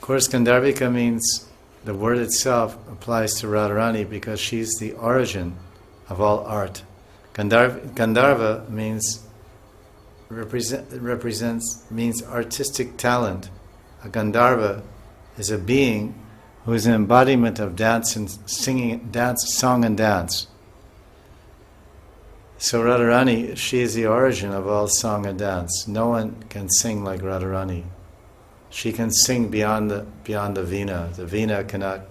course, Gandharvika means, the word itself applies to Radharani because she's the origin of all art. Gandharva means means artistic talent. A Gandharva is a being who is an embodiment of dance and singing, dance, song and dance. So Radharani, she is the origin of all song and dance. No one can sing like Radharani. She can sing beyond the veena. The veena cannot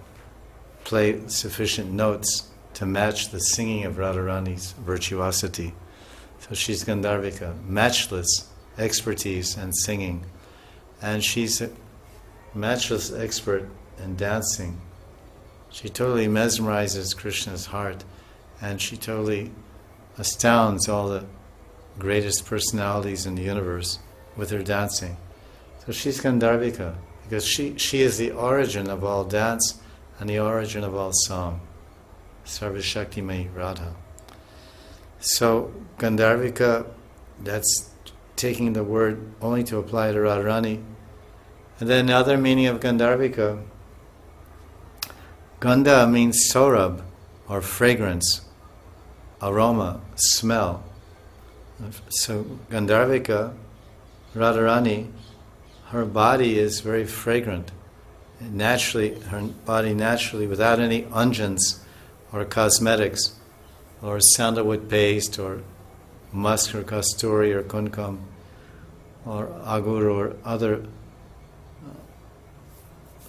play sufficient notes to match the singing of Radharani's virtuosity. So she's Gandharvika, matchless expertise and singing. And she's a matchless expert in dancing. She totally mesmerizes Krishna's heart, and she totally astounds all the greatest personalities in the universe with her dancing. So she's Gandharvika, because she is the origin of all dance and the origin of all song. Sarvashaktimai Radha. So Gandharvika, that's taking the word only to apply to Radharani. And then the other meaning of Gandharvika, Gandha means sorab, or fragrance, aroma, smell. So Gandharvika, Radharani, her body is very fragrant. Naturally, her body naturally, without any unguents or cosmetics, or sandalwood paste, or musk, or kasturi, or kunkam, or agur, or other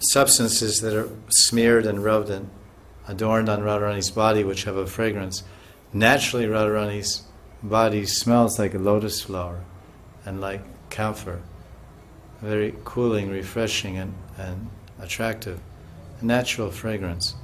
substances that are smeared and rubbed and adorned on Radharani's body, which have a fragrance. Naturally, Radharani's body smells like a lotus flower and like camphor. Very cooling, refreshing, and attractive. A natural fragrance.